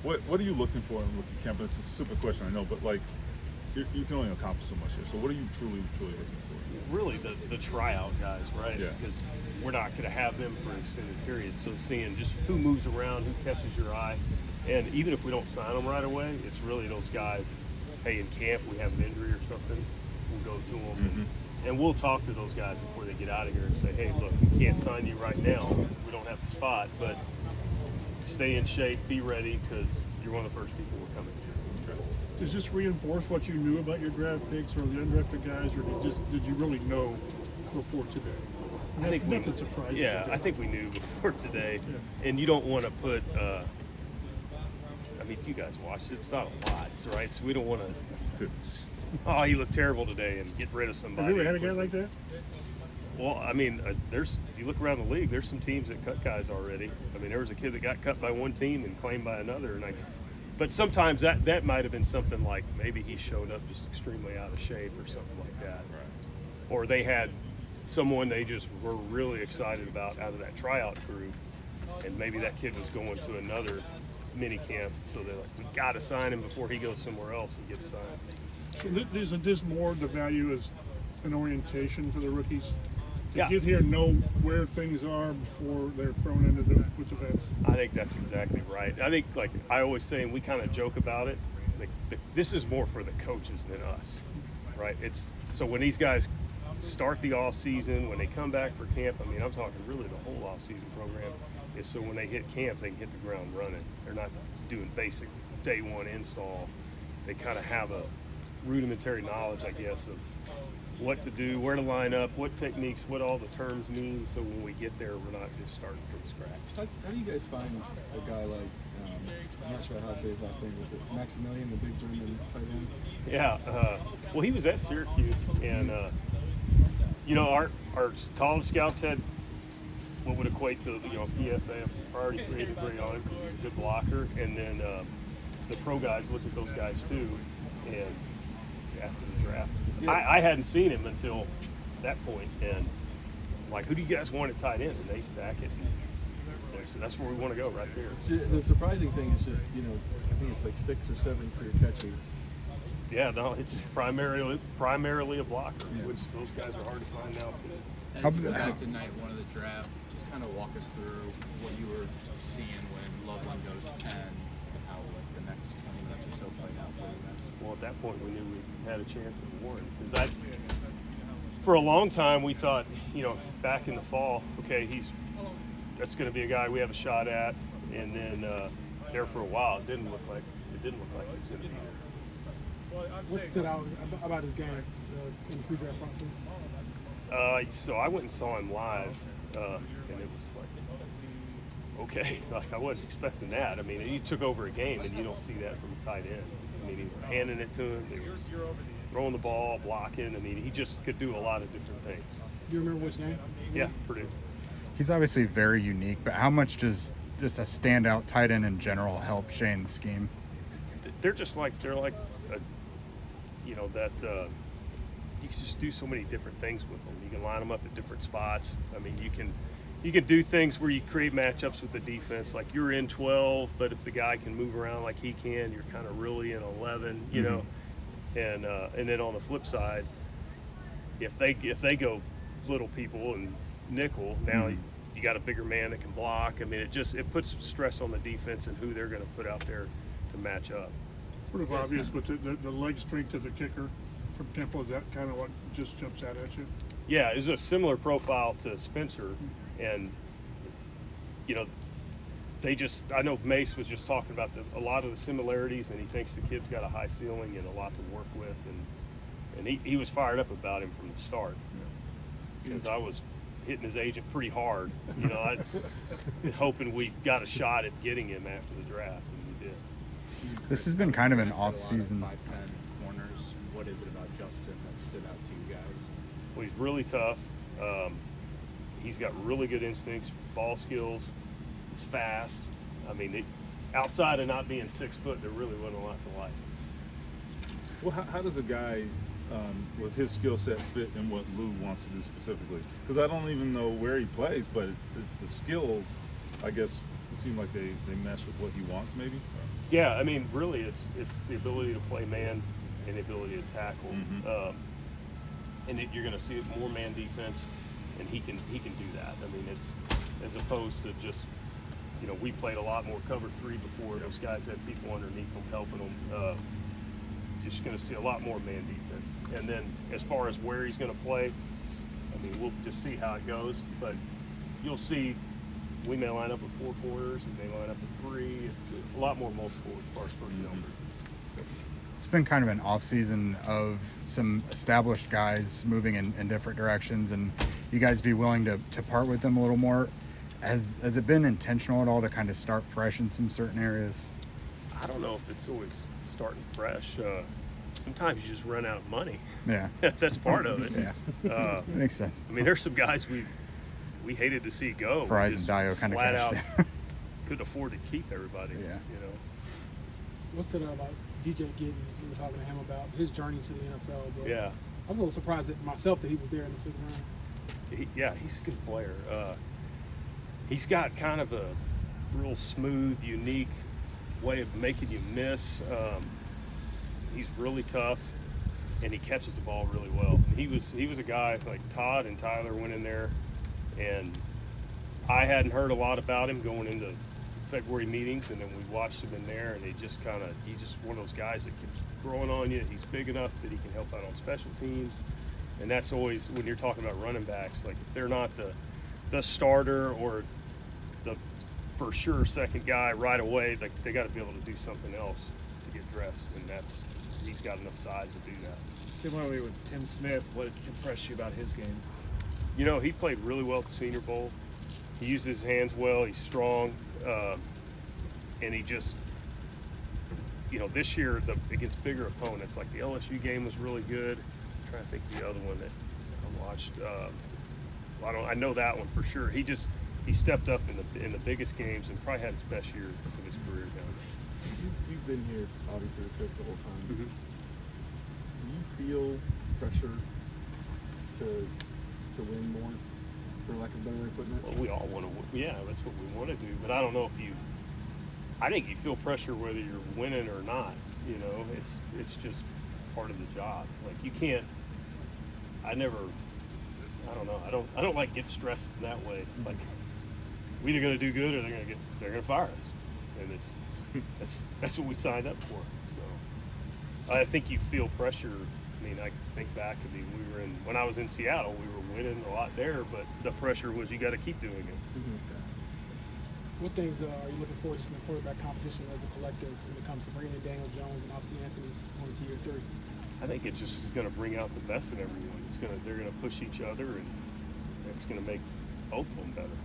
What are you looking for in rookie camp? It's a stupid question, I know, but like you can only accomplish so much here. So what are you truly looking for? Really, the tryout guys, right? Yeah. Because we're not going to have them for an extended period. So seeing just who moves around, who catches your eye, and even if we don't sign them right away, it's really those guys. Hey, in camp we have an injury or something, we'll go to them, and we'll talk to those guys before they get out of here and say, hey, look, we can't sign you right now. We don't have the spot, but stay in shape, be ready, because you're one of the first people we're coming to. Does this reinforce what you knew about your draft picks or the undrafted guys, or did you really know before today? I think nothing surprising. Yeah, I think we knew before today, Yeah. and you don't want to put. I mean, you guys watched it. It's not a lot, right? So we don't want to. Oh, he looked terrible today, and get rid of somebody. Have you ever had a guy like that? Well, I mean, you look around the league. There's some teams that cut guys already. I mean, there was a kid that got cut by one team and claimed by another, but sometimes that might have been something like maybe he showed up just extremely out of shape or something like that. Right. Or they had someone they just were really excited about out of that tryout group, and maybe that kid was going to another mini camp, so they're like, we got to sign him before he goes somewhere else and gets signed. So isn't this more the value as an orientation for the rookies? To Yeah. get here and know where things are before they're thrown into with the vets. I think that's exactly right. I think, like I always say, and we kind of joke about it, like, this is more for the coaches than us, right? So when these guys start the off season, when they come back for camp, I mean, I'm talking really the whole off season program, is so when they hit camp, they can hit the ground running. They're not doing basic day one install. They kind of have a rudimentary knowledge, I guess, of what to do, where to line up, what techniques, what all the terms mean, so when we get there, we're not just starting from scratch. How do you guys find a guy like, I'm not sure how to say his last name, but Maximilian, the big German tight end? Yeah, well, he was at Syracuse, and our college scouts had what would equate to PFA, priority for degree on him because he's a good blocker, and then the pro guys look at those guys too, and after the draft, I hadn't seen him until that point, and like, who do you guys want at tight end? And they stack it. So that's where we want to go, right there. The surprising thing is just, I think it's like 6 or 7 career catches. Yeah, no, it's primarily a blocker, which those guys are hard to find now too. As you go back to night one of the draft, just kind of walk us through what you were seeing when Loveland goes 10 and how the next 20 minutes or so played out for you guys. Well, at that point, we knew we had a chance of one. Because for a long time, we thought, back in the fall, okay, that's going to be a guy we have a shot at. And then there for a while, it didn't look like he was going to be there. What stood out about his game in the pre-draft process? So I went and saw him live, and it was like, okay, like I wasn't expecting that. I mean, he took over a game, and you don't see that from a tight end. I mean, he was handing it to him, he was throwing the ball, blocking. I mean, he just could do a lot of different things. Do you remember which game? Yeah, Purdue. He's obviously very unique, but how much does just a standout tight end in general help Shane's scheme? They're like you can just do so many different things with them. You can line them up at different spots. I mean, you can do things where you create matchups with the defense, like you're in 12, but if the guy can move around like he can, you're kind of really in 11, And then on the flip side, if they go little people and nickel, now you got a bigger man that can block. I mean, it puts stress on the defense and who they're going to put out there to match up. Sort of obvious, but the leg strength of the kicker from Temple, is that kind of what just jumps out at you? Yeah, it's a similar profile to Spencer, and I know Mace was just talking about a lot of the similarities, and he thinks the kid's got a high ceiling and a lot to work with, and he was fired up about him from the start, because I was hitting his agent pretty hard. I hoping we got a shot at getting him after the draft, and we did. This has been kind of an off-season. 5'10" corners. What is it about Justin that stood out to you guys? Well, he's really tough. He's got really good instincts, ball skills. He's fast. I mean, outside of not being 6 foot, there really wasn't a lot to like. Well, how does a guy with his skill set fit in what Lou wants to do specifically? Because I don't even know where he plays, but the skills, I guess, seem like they mesh with what he wants, maybe. Yeah, I mean, really, it's the ability to play man and the ability to tackle, and you're going to see it more man defense, and he can do that. I mean, it's as opposed to just, you know, we played a lot more cover 3 before. Those guys had people underneath them helping them. You're just going to see a lot more man defense, and then as far as where he's going to play, I mean, we'll just see how it goes, but you'll see. We may line up with 4 quarters. We may line up with 3. A lot more multiple as far as personnel. It's been kind of an off season of some established guys moving in different directions, and you guys be willing to part with them a little more. Has it been intentional at all to kind of start fresh in some certain areas? I don't know if it's always starting fresh. Sometimes you just run out of money. Yeah. That's part of it. Yeah. Makes sense. I mean, there's some guys we hated to see go. Fries and Dio kind of flat cashed out in. couldn't afford to keep everybody. Yeah. You know. What's it about DJ Giddens? We were talking to him about his journey to the NFL. But Yeah. I was a little surprised at myself that he was there in the 5th round. Yeah, he's a good player. He's got kind of a real smooth, unique way of making you miss. He's really tough, and he catches the ball really well. He was a guy like Todd and Tyler went in there, and I hadn't heard a lot about him going into February meetings, and then we watched him in there, and he's just one of those guys that keeps growing on you. He's big enough that he can help out on special teams, and that's always when you're talking about running backs. Like if they're not the starter or the for sure second guy right away, like they got to be able to do something else to get dressed, and he's got enough size to do that. Similarly with Tim Smith, what impressed you about his game? You know, he played really well at the Senior Bowl. He uses his hands well. He's strong, and he just, you know, this year against bigger opponents, like the LSU game was really good. I'm trying to think of the other one that I watched. I know that one for sure. He stepped up in the biggest games and probably had his best year of his career down there. You've been here, obviously, with Chris the whole time. Mm-hmm. Do you feel pressure to win more, for lack of better way of putting it? Well, we all want to win. Yeah, that's what we want to do. But I don't know if I think you feel pressure whether you're winning or not. You know, it's just part of the job. Like you can't. I don't know. I don't like get stressed that way. Like we're either going to do good or they're going to fire us, and that's what we signed up for. So I think you feel pressure. I mean, I think back. I mean, when I was in Seattle, we were winning a lot there, but the pressure was you got to keep doing it. What things are you looking forward to in the quarterback competition as a collective when it comes to bringing in Daniel Jones and obviously Anthony going into year 3? I think it just is going to bring out the best in everyone. They're going to push each other, and it's going to make both of them better.